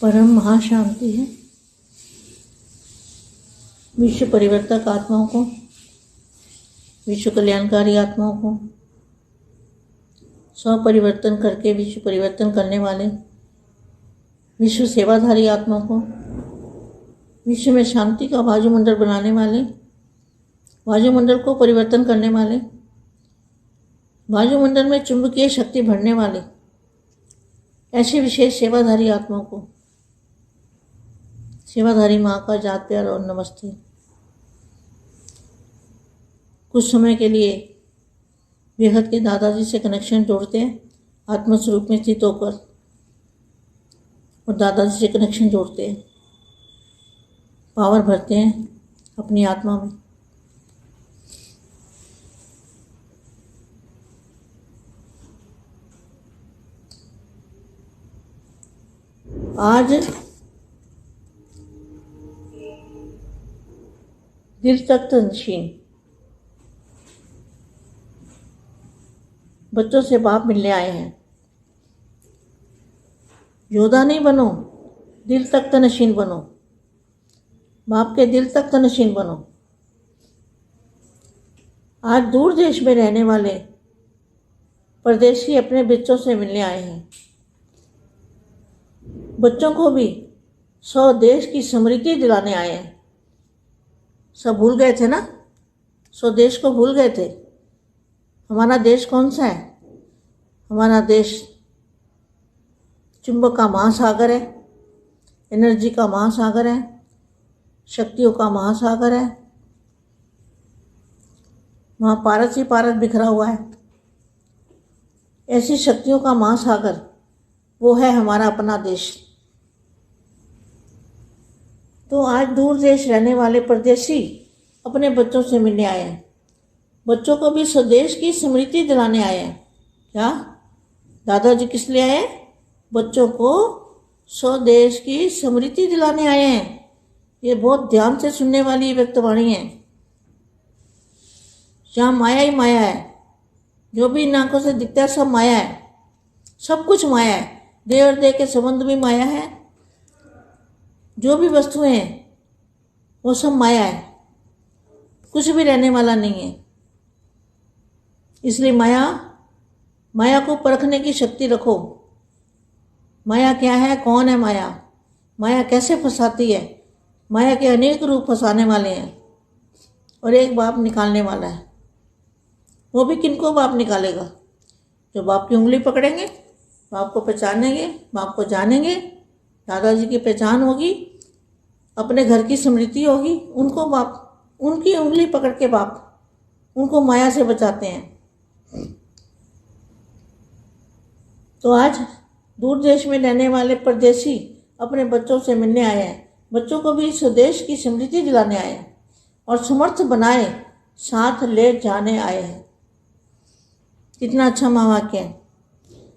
परम महाशांति है। विश्व परिवर्तक आत्माओं को, विश्व कल्याणकारी आत्माओं को, स्व परिवर्तन करके विश्व परिवर्तन करने वाले विश्व सेवाधारी आत्माओं को, विश्व में शांति का वायुमंडल बनाने वाले, वायुमंडल को परिवर्तन करने वाले, वायुमंडल में चुंबकीय शक्ति भरने वाले ऐसे विशेष सेवाधारी आत्माओं को सेवाधारी माँ का जात प्यार और नमस्ते। कुछ समय के लिए बेहद के दादाजी से कनेक्शन जोड़ते हैं, आत्मस्वरूप में स्थित होकर, और दादाजी से कनेक्शन जोड़ते हैं, पावर भरते हैं अपनी आत्मा में। आज दिल तक तंशीन बच्चों से बाप मिलने आए हैं। योद्धा नहीं बनो, दिल तक तनशीन बनो, बाप के दिल तक तनशीन बनो। आज दूर देश में रहने वाले परदेशी अपने बच्चों से मिलने आए हैं। बच्चों को भी स्वदेश की स्मृति दिलाने आए हैं। सब भूल गए थे ना, स्वदेश को भूल गए थे। हमारा देश कौन सा है? हमारा देश चुंबक का महासागर है, एनर्जी का महासागर है, शक्तियों का महासागर है। वहाँ पारस ही पारस बिखरा हुआ है। ऐसी शक्तियों का महासागर वो है हमारा अपना देश। तो आज दूर देश रहने वाले परदेशी अपने बच्चों से मिलने आए हैं। बच्चों को भी स्वदेश की स्मृति दिलाने आए हैं। क्या दादाजी किस लिए आए? बच्चों को स्वदेश की स्मृति दिलाने आए हैं। ये बहुत ध्यान से सुनने वाली व्यक्तवाणी है। जहाँ माया ही माया है, जो भी इन आंखों से दिखता है सब माया है, सब कुछ माया है। देह और देह के संबंध भी माया है, जो भी वस्तुएं हैं वो सब माया है, कुछ भी रहने वाला नहीं है। इसलिए माया को परखने की शक्ति रखो। माया क्या है, कौन है माया, माया कैसे फंसाती है। माया के अनेक रूप फंसाने वाले हैं और एक बाप निकालने वाला है। वो भी किनको बाप निकालेगा? जो बाप की उंगली पकड़ेंगे, बाप को पहचानेंगे, बाप को जानेंगे, दादाजी की पहचान होगी, अपने घर की स्मृति होगी, उनको बाप, उनकी उंगली पकड़ के बाप उनको माया से बचाते हैं। तो आज दूर देश में रहने वाले परदेशी अपने बच्चों से मिलने आए हैं। बच्चों को भी स्वदेश की स्मृति दिलाने आए हैं और समर्थ बनाए साथ ले जाने आए हैं। कितना अच्छा महावाक्य है।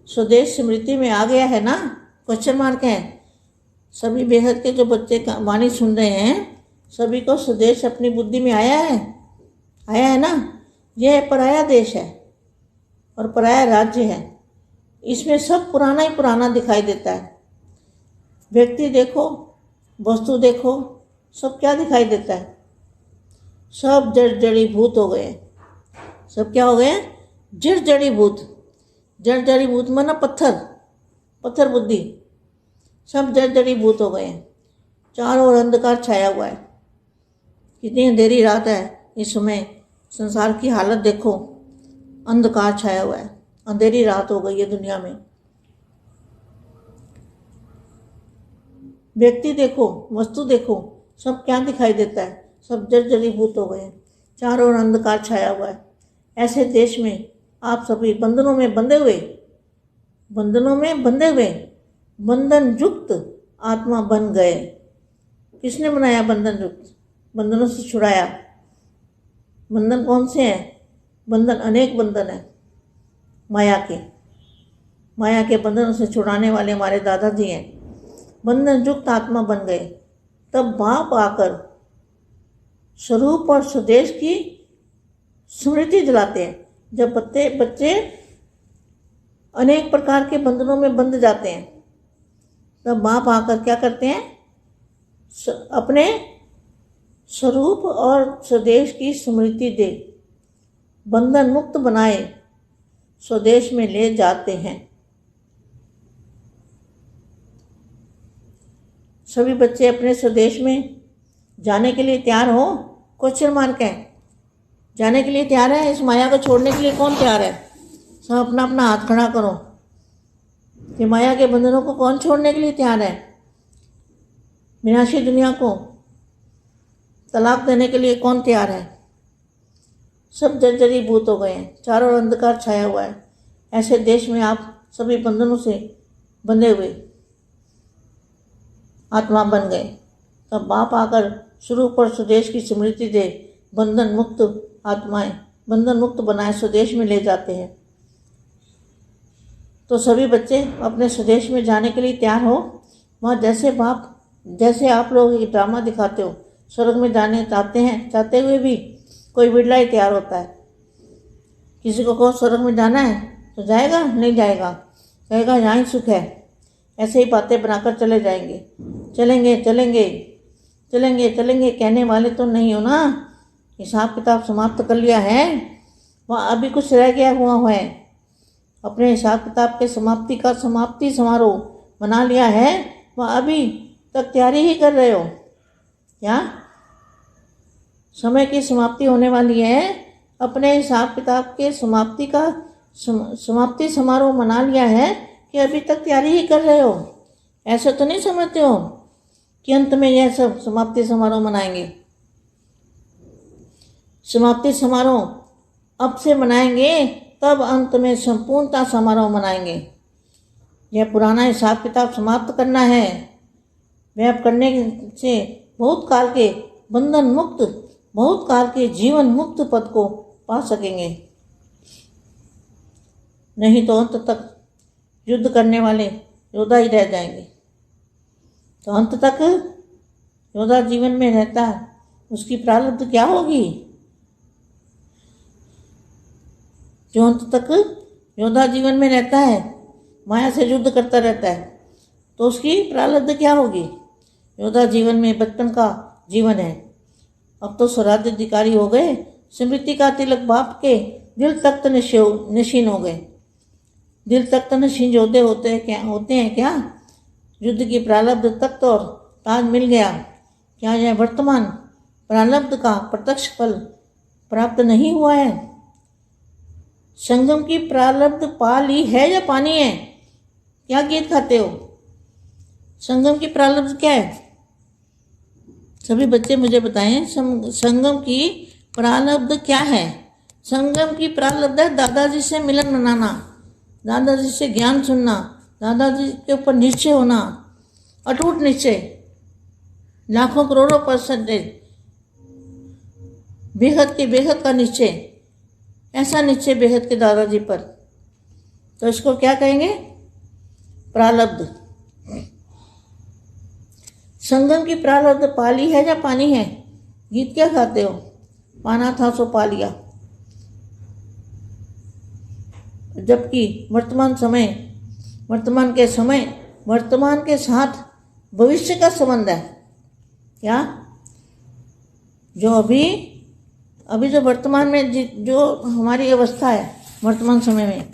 स्वदेश स्मृति में आ गया है ना, क्वेश्चन मार्क है। सभी बेहद के जो बच्चे वाणी सुन रहे हैं, सभी को स्वदेश अपनी बुद्धि में आया है ना। यह पराया देश है और पराया राज्य है। इसमें सब पुराना ही पुराना दिखाई देता है। व्यक्ति देखो, वस्तु देखो, सब क्या दिखाई देता है? सब जड़ जड़ीभूत हो गए। सब क्या हो गए? जड़ जड़ीभूत। जड़ जड़ीभूत माना पत्थर बुद्धि, सब जड़ जड़ीभूत हो गए। चारों ओर अंधकार छाया हुआ है। कितनी अंधेरी रात है इस समय। संसार की हालत देखो, अंधकार छाया हुआ है, अंधेरी रात हो गई है दुनिया में। व्यक्ति देखो, वस्तु देखो, सब क्या दिखाई देता है? सब जड़ जड़ीभूत हो गए, चारों ओर अंधकार छाया हुआ है। ऐसे देश में आप सभी बंधनों में बंधे हुए, बंधन युक्त आत्मा बन गए। किसने बनाया बंधन युक्त? बंधनों से छुड़ाया। बंधन कौन से हैं? बंधन अनेक बंधन है माया के बंधनों से छुड़ाने वाले हमारे दादाजी हैं। बंधन युक्त आत्मा बन गए। तब बाप आकर स्वरूप और स्वदेश की स्मृति दिलाते हैं। जब बच्चे अनेक प्रकार के बंधनों में बंध जाते हैं, तब बाप आकर क्या करते हैं, अपने स्वरूप और स्वदेश की स्मृति दे बंधन मुक्त बनाए स्वदेश में ले जाते हैं। सभी बच्चे अपने स्वदेश में जाने के लिए तैयार हो? क्वेश्चन मार्क है। जाने के लिए तैयार है? इस माया को छोड़ने के लिए कौन तैयार है? सब अपना अपना हाथ खड़ा करो। ये माया के बंधनों को कौन छोड़ने के लिए तैयार है? विनाशी दुनिया को तलाक देने के लिए कौन तैयार है? सब जर्जरीभूत हो गए हैं, चारों ओर अंधकार छाया हुआ है। ऐसे देश में आप सभी बंधनों से बंधे हुए आत्मा बन गए। तब बाप आकर स्वरूप और स्वदेश की स्मृति दे बंधन मुक्त आत्माएं बंधन मुक्त बनाए स्वदेश में ले जाते हैं। तो सभी बच्चे अपने स्वदेश में जाने के लिए तैयार हो। वहाँ जैसे आप लोग एक ड्रामा दिखाते हो, स्वर्ग में जाने चाहते हुए भी कोई बिरला ही तैयार होता है। किसी को कहो स्वर्ग में जाना है तो जाएगा? नहीं जाएगा, कहेगा यहाँ ही सुख है। ऐसे ही बातें बनाकर चले जाएंगे। चलेंगे चलेंगे चलेंगे चलेंगे कहने वाले तो नहीं हो ना। हिसाब किताब समाप्त कर लिया है, वहाँ अभी कुछ रह गया हुआ है। अपने हिसाब किताब के समाप्ति समारोह बना लिया है, वहाँ अभी तक तैयारी ही कर रहे हो क्या? समय की समाप्ति होने वाली है। अपने हिसाब किताब के समाप्ति समारोह मना लिया है कि अभी तक तैयारी ही कर रहे हो। ऐसा तो नहीं समझते हो कि अंत में यह सब समाप्ति समारोह मनाएंगे। समाप्ति समारोह अब से मनाएंगे, तब अंत में संपूर्णता समारोह मनाएंगे। यह पुराना हिसाब किताब समाप्त करना है। वह अब करने से बहुत काल के बंधन मुक्त, बहुत काल के जीवन मुक्त पद को पा सकेंगे। नहीं तो अंत तक युद्ध करने वाले योद्धा ही रह जाएंगे। तो अंत तक योद्धा जीवन में रहता है, उसकी प्रारब्ध क्या होगी? जो अंत तक योद्धा जीवन में रहता है, माया से युद्ध करता रहता है, तो उसकी प्रारब्ध क्या होगी? योद्धा जीवन में बचपन का जीवन है। अब तो स्वराज्य अधिकारी हो गए, स्मृति का तिलक बाप के दिल तख्त नशीन हो गए। दिल तख्त नशीन योद्धे होते हैं क्या? युद्ध की प्रारब्ध तख्त और ताज मिल गया, क्या यह वर्तमान प्रारब्ध का प्रत्यक्ष फल प्राप्त नहीं हुआ है? संगम की प्रारब्ध पा ली है या पानी है? क्या गीत खाते हो? संगम की प्रारब्ध क्या है? सभी बच्चे मुझे बताएं, संगम की प्रारब्ध क्या है? संगम की प्रारब्ध है दादाजी से मिलन मनाना, दादाजी से ज्ञान सुनना, दादाजी के ऊपर निश्चय होना, अटूट निश्चय, लाखों करोड़ों परसेंटेज, बेहद का निश्चय, ऐसा निश्चय बेहद के दादाजी पर। तो इसको क्या कहेंगे? प्रारब्ध। संगम की प्रारब्ध पाली है या पानी है? गीत क्या खाते हो? पाना था सो पा लिया। जबकि वर्तमान के साथ भविष्य का संबंध है। क्या? जो अभी जो वर्तमान में जो हमारी अवस्था है, वर्तमान समय में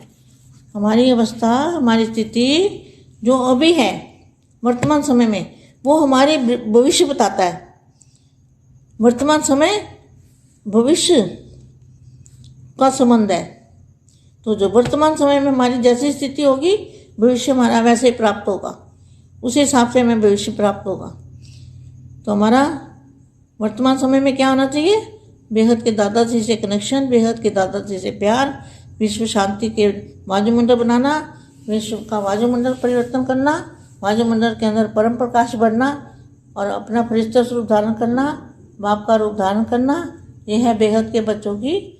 हमारी अवस्था, हमारी स्थिति जो अभी है वर्तमान समय में, वो हमारे भविष्य बताता है। वर्तमान समय भविष्य का संबंध है। तो जो वर्तमान समय में हमारी जैसी स्थिति होगी, भविष्य हमारा वैसे ही प्राप्त होगा, उसी हिसाब से हमें भविष्य प्राप्त होगा। तो हमारा वर्तमान समय में क्या होना चाहिए? बेहद के दादाजी से कनेक्शन, बेहद के दादाजी से प्यार, विश्व शांति के वायुमंडल बनाना, विश्व का वायुमंडल परिवर्तन करना, वायुमंडल के अंदर परम प्रकाश बढ़ना और अपना फरिश्ता स्वरूप धारण करना, बाप का रूप धारण करना, यह है बेहद के बच्चों की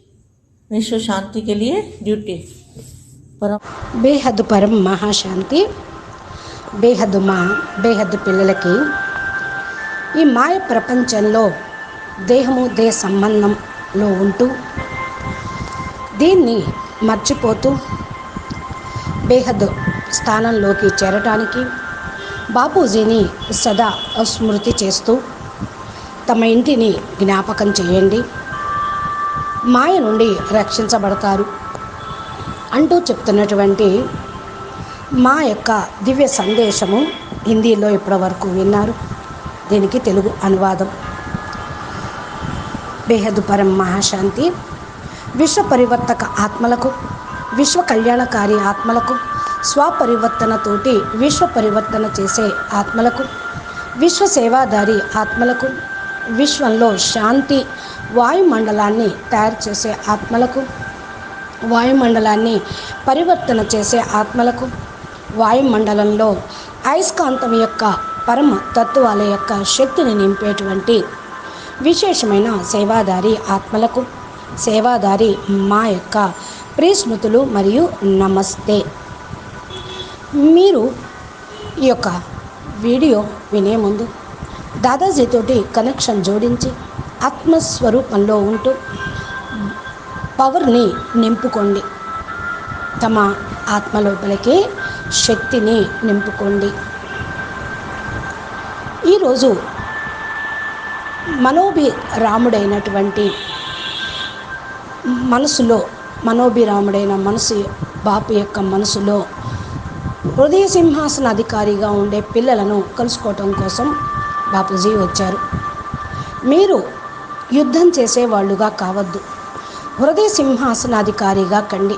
विश्व शांति के लिए ड्यूटी। బేహద్ పరం మహాశాంతి, బేహద్ బేహద్ పిల్లలకి ఈ మాయ ప్రపంచంలో దేహము దేహ సంబంధంలో ఉంటూ దీన్ని మర్చిపోతూ బేహద్ స్థానంలోకి చేరటానికి బాపూజీని సదా స్మృతి చేస్తూ తమ ఇంటిని జ్ఞాపకం చేయండి, మాయ నుండి రక్షించబడతారు అంటూ చెప్తున్నటువంటి మా యొక్క దివ్య సందేశము హిందీలో ఇప్పటివరకు విన్నారు. దీనికి తెలుగు అనువాదం. బేహద్ పరం మహాశాంతి. విశ్వ పరివర్తక ఆత్మలకు, విశ్వ కళ్యాణకారి ఆత్మలకు, స్వపరివర్తనతోటి విశ్వ పరివర్తన చేసే ఆత్మలకు, విశ్వ సేవాదారి ఆత్మలకు, విశ్వంలో శాంతి వాయుమండలాన్ని తయారు చేసే ఆత్మలకు, వాయుమండలాన్ని పరివర్తన చేసే ఆత్మలకు, వాయుమండలంలో అయస్కాంతం యొక్క పరమ తత్వాల యొక్క శక్తిని నింపేటువంటి విశేషమైన సేవాదారి ఆత్మలకు, సేవాదారి మా యొక్క ప్రియస్మృతులు మరియు నమస్తే. మీరు ఈ యొక్క వీడియో వినే ముందు దాదాజీతోటి కనెక్షన్ జోడించి ఆత్మస్వరూపంలో ఉంటూ పవర్ని నింపుకోండి. తమ ఆత్మ లోపలికి శక్తిని నింపుకోండి. ఈరోజు మనోభిరాముడైనటువంటి మనసులో, మనోభిరాముడైన మనసు బాపు యొక్క మనసులో హృదయ సింహాసన అధికారిగా ఉండే పిల్లలను కలుసుకోవటం కోసం బాపూజీ వచ్చారు. మీరు యుద్ధం చేసేవాళ్ళుగా కావద్దు, హృదయ సింహాసనాధికారిగా కండి.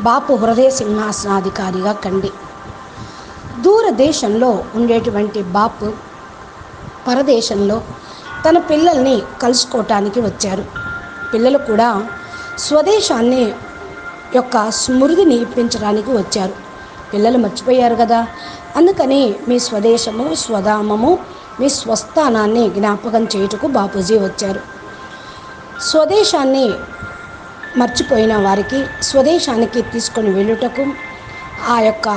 బాపు హృదయ సింహాసనాధికారిగా కండి. దూరదేశంలో ఉండేటువంటి బాపు పరదేశంలో తన పిల్లల్ని కలుసుకోవటానికి వచ్చారు. పిల్లలు కూడా స్వదేశాన్ని యొక్క స్మృతిని ఇప్పించడానికి వచ్చారు. పిల్లలు మర్చిపోయారు కదా, అందుకని మీ స్వదేశము, స్వధామము, మీ స్వస్థానాన్ని జ్ఞాపకం చేయుటకు బాపూజీ వచ్చారు. స్వదేశాన్ని మర్చిపోయిన వారికి స్వదేశానికి తీసుకొని వెళ్ళుటకు ఆ యొక్క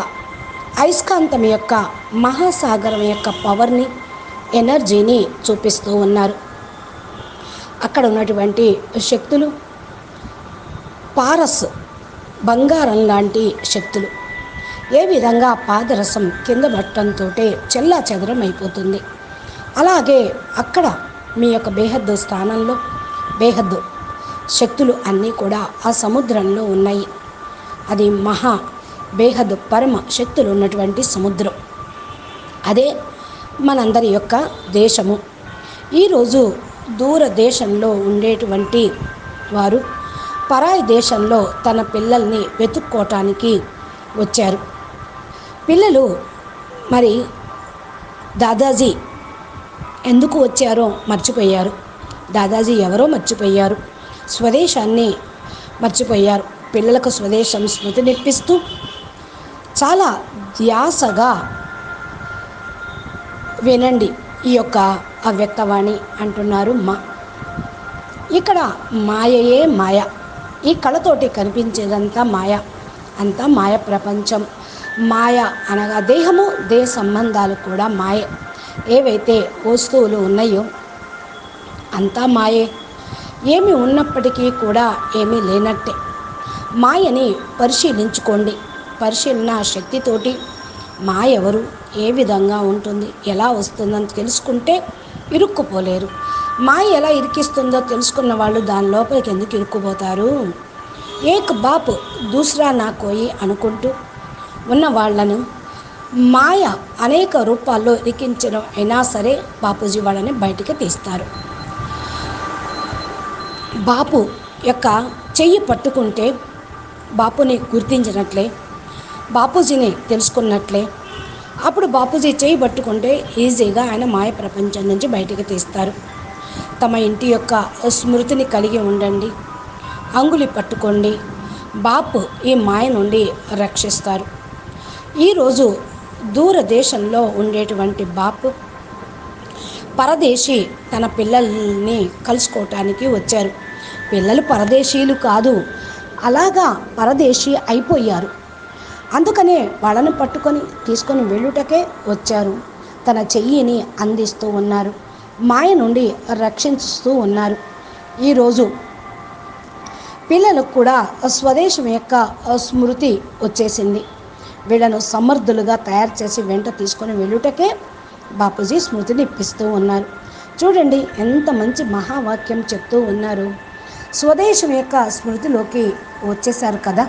అయస్కాంతం యొక్క మహాసాగరం యొక్క పవర్ని, ఎనర్జీని చూపిస్తూ ఉన్నారు. అక్కడ ఉన్నటువంటి శక్తులు పారస్, బంగారం లాంటి శక్తులు. ఏ విధంగా పాదరసం కింద పట్టడంతో చెల్లా చెదరం అయిపోతుంది, అలాగే అక్కడ మీ యొక్క బేహద్దు స్థానంలో బేహద్దు శక్తులు అన్నీ కూడా ఆ సముద్రంలో ఉన్నాయి. అది మహా బేహద్దు పరమ శక్తులు ఉన్నటువంటి సముద్రం. అదే మనందరి యొక్క దేశము. ఈరోజు దూరదేశంలో ఉండేటువంటి వారు పరాయి దేశంలో తన పిల్లల్ని వెతుక్కోవటానికి వచ్చారు. పిల్లలు మరి దాదాజీ ఎందుకు వచ్చారో మర్చిపోయారు. దాదాజీ ఎవరో మర్చిపోయారు. స్వదేశాన్ని మర్చిపోయారు. పిల్లలకు స్వదేశం స్మృతి నేర్పిస్తూ చాలా ధ్యాసగా వినండి ఈ యొక్క అవ్యక్తవాణి అంటున్నారు మా. ఇక్కడ మాయయే మాయ. ఈ కళతోటి కనిపించేదంతా మాయ, అంతా మాయ ప్రపంచం. మాయ అనగా దేహము, దేహ సంబంధాలు కూడా మాయే. ఏవైతే వస్తువులు ఉన్నాయో అంతా మాయే. ఏమి ఉన్నప్పటికీ కూడా ఏమీ లేనట్టే. మాయని పరిశీలించుకోండి. పరిశీలన శక్తితోటి మాయ ఎవరు, ఏ విధంగా ఉంటుంది, ఎలా వస్తుందని తెలుసుకుంటే ఇరుక్కుపోలేరు. మాయ ఎలా ఇరికిస్తుందో తెలుసుకున్న వాళ్ళు దాని లోపలికి ఎందుకు ఇరుక్కుపోతారు? ఏక్ బాప్ దూసరా నా కోయి అనుకుంటూ ఉన్న వాళ్ళను మాయ అనేక రూపాల్లో ఇరికించడం అయినా సరే బాపూజీ వాళ్ళని బయటికి తీస్తారు. బాపు యొక్క చెయ్యి పట్టుకుంటే బాపుని గుర్తించినట్లే, బాపూజీని తెలుసుకున్నట్లే. అప్పుడు బాపూజీ చెయ్యి పట్టుకుంటే ఈజీగా ఆయన మాయ ప్రపంచం నుంచి బయటికి తీస్తారు. తమ ఇంటి యొక్క స్మృతిని కలిగి ఉండండి. అంగుళి పట్టుకోండి. బాపు ఈ మాయ నుండి రక్షిస్తారు. ఈరోజు దూరదేశంలో ఉండేటువంటి బాపు పరదేశీ తన పిల్లల్ని కలుసుకోవటానికి వచ్చారు. పిల్లలు పరదేశీయులు కాదు, అలాగా పరదేశీ అయిపోయారు. అందుకనే వాళ్ళని పట్టుకొని తీసుకొని వెళ్ళుటకే వచ్చారు. తన చెయ్యిని అందిస్తూ ఉన్నారు, మాయ నుండి రక్షిస్తూ ఉన్నారు. ఈరోజు పిల్లలకు కూడా స్వదేశం యొక్క స్మృతి వచ్చేసింది. వీళ్ళను సమర్థులుగా తయారు చేసి వెంట తీసుకొని వెళ్ళుటకే బాపూజీ స్మృతిని ఇప్పిస్తూ ఉన్నారు. చూడండి ఎంత మంచి మహావాక్యం చెప్తూ ఉన్నారు. స్వదేశం యొక్క స్మృతిలోకి వచ్చేసారు కదా.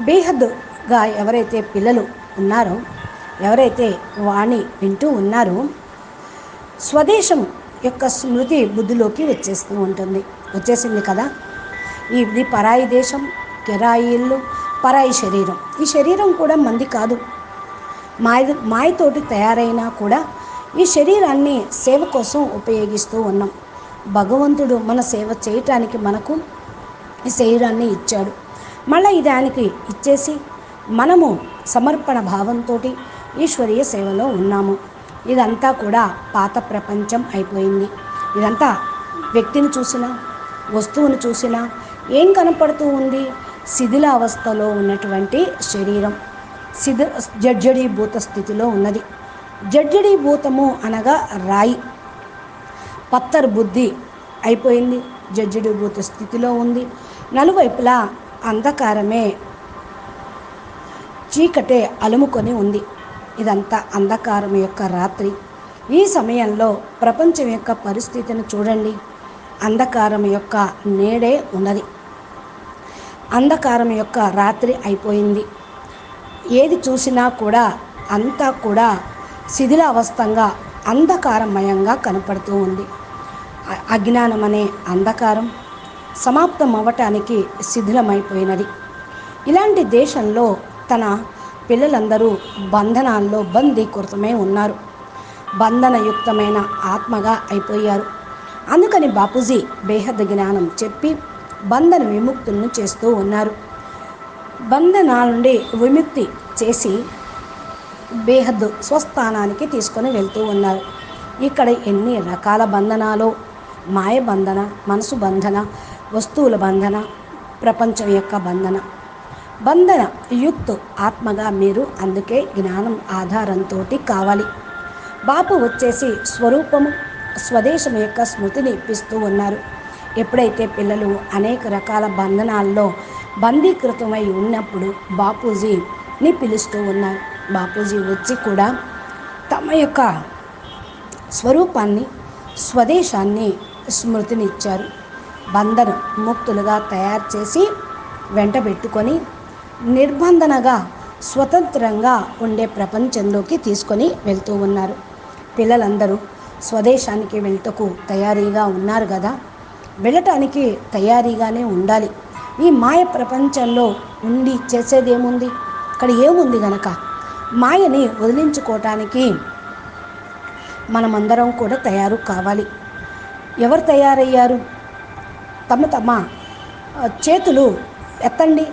బేహద్గా ఎవరైతే పిల్లలు ఉన్నారో, ఎవరైతే వాణి వింటూ ఉన్నారో, స్వదేశం యొక్క స్మృతి బుద్ధిలోకి వచ్చేసింది కదా. ఇది పరాయి దేశం, కిరాయి ఇల్లు, పరాయి శరీరం. ఈ శరీరం కూడా మంది కాదు, మాయతోటి తయారైనా కూడా ఈ శరీరాన్ని సేవ కోసం ఉపయోగిస్తూ ఉన్నాం. భగవంతుడు మన సేవ చేయటానికి మనకు ఈ శరీరాన్ని ఇచ్చాడు. మళ్ళీ ఇది ఆయనకి ఇచ్చేసి మనము సమర్పణ భావంతో ఈశ్వరీయ సేవలో ఉన్నాము. ఇదంతా కూడా పాత ప్రపంచం అయిపోయింది. ఇదంతా వ్యక్తిని చూసినా, వస్తువును చూసినా ఏం కనపడుతూ ఉంది? శిథిలావస్థలో ఉన్నటువంటి శరీరం జడ్జడీభూత స్థితిలో ఉన్నది. జడ్జడీభూతము అనగా రాయి, పత్తర్ బుద్ధి అయిపోయింది, జడ్జడీభూత స్థితిలో ఉంది. నలువైపులా అంధకారమే, చీకటే అలుముకొని ఉంది. ఇదంతా అంధకారం యొక్క రాత్రి. ఈ సమయంలో ప్రపంచం యొక్క పరిస్థితిని చూడండి. అంధకారం యొక్క నీడే ఉన్నది. అంధకారం యొక్క రాత్రి అయిపోయింది. ఏది చూసినా కూడా అంతా కూడా శిథిలావస్థంగా అంధకారమయంగా కనపడుతూ ఉంది. అజ్ఞానం అనే అంధకారం సమాప్తం అవ్వటానికి శిథిలమైపోయినది. ఇలాంటి దేశంలో తన పిల్లలందరూ బంధనాల్లో బందీకృతమై ఉన్నారు. బంధనయుక్తమైన ఆత్మగా అయిపోయారు. అందుకని బాపూజీ బేహద్ జ్ఞానం చెప్పి బంధన విముక్తులను చేస్తూ ఉన్నారు. బంధనాల నుండి విముక్తి చేసి బేహద్ స్వస్థానానికి తీసుకొని వెళ్తూ ఉన్నారు. ఇక్కడ ఎన్ని రకాల బంధనాలు, మాయ బంధన, మనసు బంధన, వస్తువుల బంధన, ప్రపంచం యొక్క బంధన యుక్త ఆత్మగా మీరు అందుకే జ్ఞానం ఆధారంతో కావాలి. బాపు వచ్చేసి స్వరూపము స్వదేశం యొక్క స్మృతిని ఇప్పిస్తూ ఉన్నారు. ఎప్పుడైతే పిల్లలు అనేక రకాల బంధనాల్లో బందీకృతమై ఉన్నప్పుడు బాపూజీని పిలుస్తూ ఉన్నారు. బాపూజీ వచ్చి కూడా తమ యొక్క స్వరూపాన్ని, స్వదేశాన్ని స్మృతినిచ్చారు. బంధన ముక్తులుగా తయారు చేసి వెంట పెట్టుకొని నిర్బంధనగా స్వతంత్రంగా ఉండే ప్రపంచంలోకి తీసుకొని వెళ్తూ ఉన్నారు. పిల్లలందరూ స్వదేశానికి వెళ్తకు తయారీగా ఉన్నారు కదా. వెళ్ళటానికి తయారీగానే ఉండాలి. ఈ మాయ ప్రపంచంలో ఉండి చేసేదేముంది? ఇక్కడ ఏముంది గనక మాయని వదిలించుకోవటానికి మనమందరం కూడా తయారు కావాలి. ఎవరు తయారయ్యారు? తమ చేతులు ఎత్తండి,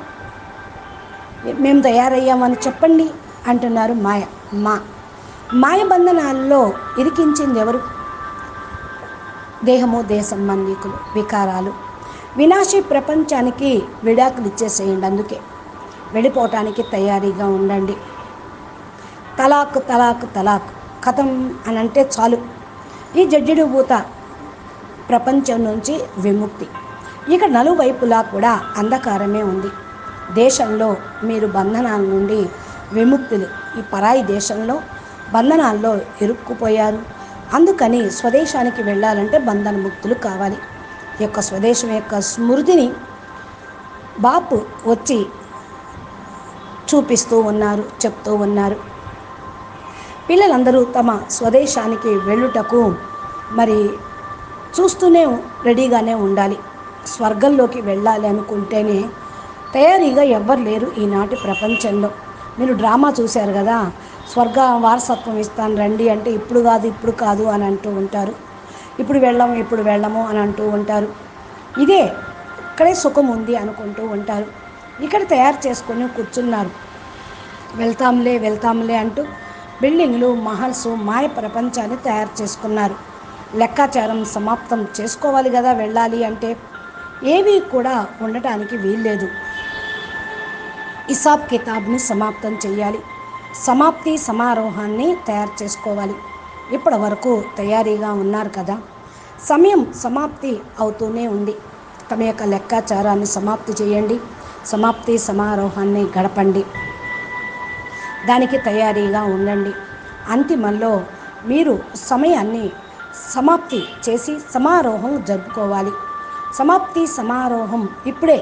మేము తయారయ్యామని చెప్పండి అంటున్నారు. మాయ బంధనాల్లో ఇరికించింది ఎవరు? దేహము, దేశ సంబంధికులు, వికారాలు. వినాశీ ప్రపంచానికి విడాకులు ఇచ్చేసేయండి. అందుకే వెళ్ళిపోవటానికి తయారీగా ఉండండి. తలాక్ తలాక్ తలాక్ కథం అని అంటే చాలు. ఈ జడ్జిడుభూత ప్రపంచం నుంచి విముక్తి. ఇక నలువైపులా కూడా అంధకారమే ఉంది. దేశంలో మీరు బంధనాల నుండి విముక్తులు. ఈ పరాయి దేశంలో బంధనాల్లో ఇరుక్కుపోయారు. అందుకని స్వదేశానికి వెళ్ళాలంటే బంధన ముక్తులు కావాలి. ఈ యొక్క స్వదేశం యొక్క స్మృతిని బాపు వచ్చి చూపిస్తూ ఉన్నారు, చెప్తూ ఉన్నారు. పిల్లలందరూ తమ స్వదేశానికి వెళ్ళుటకు మరి చూస్తూనే రెడీగానే ఉండాలి. స్వర్గంలోకి వెళ్ళాలి అనుకుంటేనే తయారీగా ఎవ్వరు లేరు ఈనాటి ప్రపంచంలో. మీరు డ్రామా చూశారు కదా, స్వర్గ వారసత్వం ఇస్తాను రండి అంటే ఇప్పుడు కాదు అని అంటూ ఉంటారు. ఇప్పుడు వెళ్ళము అని అంటూ ఉంటారు. ఇక్కడే సుఖం ఉంది అనుకుంటూ ఉంటారు. ఇక్కడ తయారు చేసుకొని కూర్చున్నారు. వెళ్తాంలే అంటూ బిల్డింగ్లు, మహల్స్, మాయ ప్రపంచాన్ని తయారు చేసుకున్నారు. లెక్కాచారం సమాప్తం చేసుకోవాలి కదా. వెళ్ళాలి అంటే ఏవి కూడా ఉండటానికి వీల్లేదు. హిసాబ్ కితాబ్ని సమాప్తం చేయాలి. సమాప్తి సమారోహాన్ని తయారు చేసుకోవాలి. ఇప్పటి వరకు తయారీగా ఉన్నారు కదా. సమయం సమాప్తి అవుతూనే ఉంది. తమ యొక్క లెక్కాచారాన్ని సమాప్తి చేయండి. సమాప్తి సమారోహాన్ని గడపండి. దానికి తయారీగా ఉండండి. అంతిమంలో మీరు సమయాన్ని సమాప్తి చేసి సమారోహం జరుపుకోవాలి. సమాప్తి సమారోహం ఇప్పుడే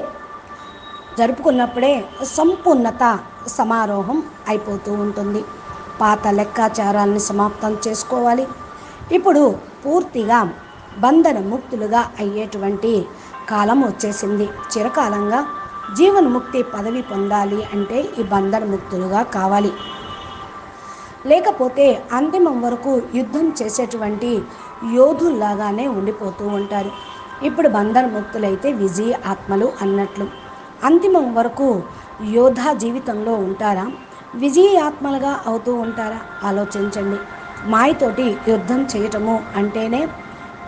జరుపుకున్నప్పుడే సంపూర్ణత సమారోహం అయిపోతూ ఉంటుంది. పాత లెక్కాచారాన్ని సమాప్తం చేసుకోవాలి. ఇప్పుడు పూర్తిగా బంధన ముక్తులుగా అయ్యేటువంటి కాలం వచ్చేసింది. చిరకాలంగా జీవన్ముక్తి పదవి పొందాలి అంటే ఈ బంధన ముక్తులుగా కావాలి. లేకపోతే అంతిమం వరకు యుద్ధం చేసేటువంటి యోధుల్లాగానే ఉండిపోతూ ఉంటారు. ఇప్పుడు బంధన ముక్తులైతే విజయ ఆత్మలు అన్నట్లు. అంతిమం వరకు యోధా జీవితంలో ఉంటారా, విజయ ఆత్మలుగా అవుతూ ఉంటారా? ఆలోచించండి. మాయతోటి యుద్ధం చేయటము అంటేనే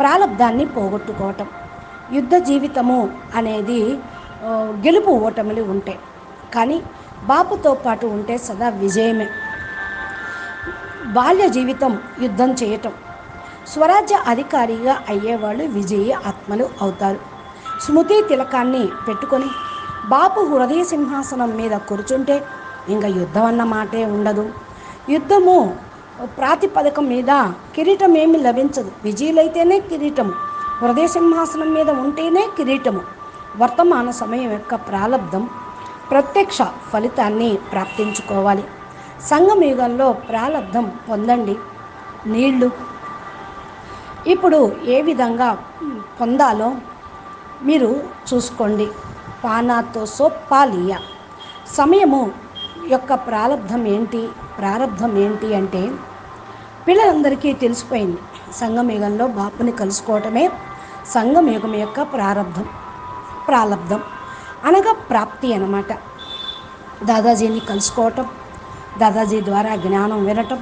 ప్రాలబ్ధాన్ని పోగొట్టుకోవటం. యుద్ధ జీవితము అనేది గెలుపు ఓటములు ఉంటాయి, కానీ బాపుతో పాటు ఉంటే సదా విజయమే. బాల్య జీవితం యుద్ధం చేయటం. స్వరాజ్య అధికారిగా అయ్యేవాళ్ళు విజయీ ఆత్మలు అవుతారు. స్మృతి తిలకాన్ని పెట్టుకొని బాపు హృదయ సింహాసనం మీద కూర్చుంటే ఇంకా యుద్ధం అన్న మాటే ఉండదు. యుద్ధము ప్రాతిపదికం మీద కిరీటం ఏమి లభించదు. విజయులైతేనే కిరీటము, హృదయ సింహాసనం మీద ఉంటేనే కిరీటము. వర్తమాన సమయం యొక్క ప్రాలబ్ధం ప్రత్యక్ష ఫలితాన్ని ప్రాప్తించుకోవాలి. సంగమయుగంలో ప్రాలబ్ధం పొందండి. నీళ్లు ఇప్పుడు ఏ విధంగా పొందాలో మీరు చూసుకోండి. పానాతో సోప్పాలియ సమయము యొక్క ప్రారంధం ఏంటి అంటే పిల్లలందరికీ తెలిసిపోయింది. సంగమయుగంలో బాపుని కలుసుకోవటమే సంగమయుగం యొక్క ప్రాలబ్ధం అనగా ప్రాప్తి అన్నమాట. దాదాజీని కలుసుకోవటం, దాదాజీ ద్వారా జ్ఞానం వినటం,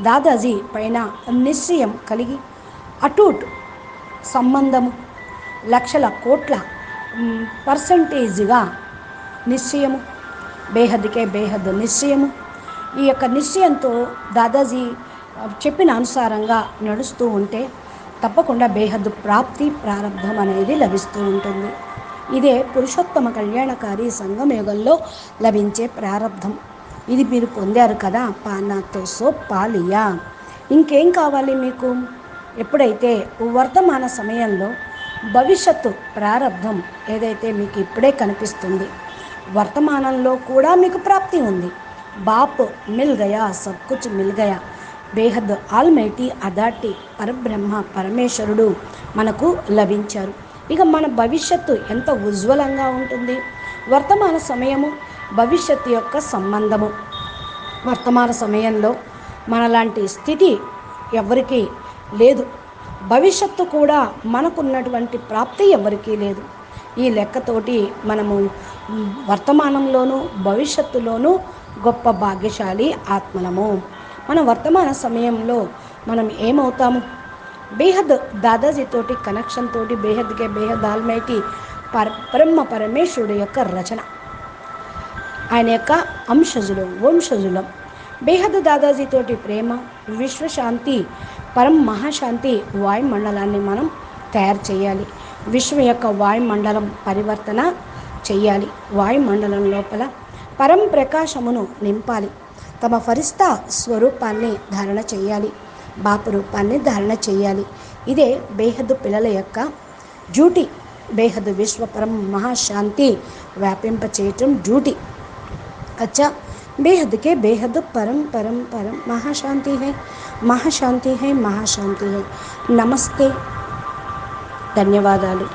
దాదాజీ పైన నిశ్చయం కలిగి అటూట్ సంబంధము, లక్షల కోట్ల పర్సంటేజ్గా నిశ్చయము, బేహద్కే బేహద్ నిశ్చయము. ఈ యొక్క నిశ్చయంతో దాదాజీ చెప్పిన అనుసారంగా నడుస్తూ ఉంటే తప్పకుండా బేహద్ ప్రాప్తి ప్రారంభం అనేది లభిస్తూ ఉంటుంది. ఇదే పురుషోత్తమ కళ్యాణకారి సంగమయుగంలో లభించే ప్రారంధం. ఇది మీరు పొందారు కదా. పానాతో సోప్పాలియా. ఇంకేం కావాలి మీకు? ఎప్పుడైతే వర్తమాన సమయంలో భవిష్యత్తు ప్రారంధం ఏదైతే మీకు ఇప్పుడే కనిపిస్తుంది, వర్తమానంలో కూడా మీకు ప్రాప్తి ఉంది. బాప్ మిల్ గయా, సబ్ కుచ్ మిల్ గయా. బేహద్ ఆల్మైటీ అథారిటీ పరబ్రహ్మ పరమేశ్వరుడు మనకు లభించారు. ఇక మన భవిష్యత్తు ఎంత ఉజ్వలంగా ఉంటుంది. వర్తమాన సమయము భవిష్యత్తు యొక్క సంబంధము. వర్తమాన సమయంలో మనలాంటి స్థితి ఎవరికీ లేదు. భవిష్యత్తు కూడా మనకున్నటువంటి ప్రాప్తి ఎవరికీ లేదు. ఈ లెక్కతోటి మనము వర్తమానంలోనూ భవిష్యత్తులోనూ గొప్ప భాగ్యశాలి ఆత్మలము. మన వర్తమాన సమయంలో మనం ఏమవుతాము? బేహద్ దాదాజీతోటి కనెక్షన్ తోటి బేహద్కే బేహద్ ఆల్మైటీ బ్రహ్మ పరమేశ్వరుడు యొక్క రచన, ఆయన యొక్క అంశజులు వంశజులం. బేహద్ దాదాజీతోటి ప్రేమ, విశ్వశాంతి, పరం మహాశాంతి వాయుమండలాన్ని మనం తయారు చేయాలి. విశ్వం యొక్క వాయుమండలం పరివర్తన చేయాలి. వాయుమండలం లోపల పరం ప్రకాశమును నింపాలి. తమ ఫరిస్తా స్వరూపాన్ని ధారణ చేయాలి. బాపు రూపాన్ని ధారణ చేయాలి. ఇదే బేహద్ పిల్లల యొక్క డ్యూటీ. బేహద్ విశ్వపరం మహాశాంతి వ్యాపింపచేయటం డ్యూటీ. अच्छा, बेहद के बेहद परम परम परम महाशांति है, महाशांति है, महाशांति है. नमस्ते, ధన్యవాదాలు.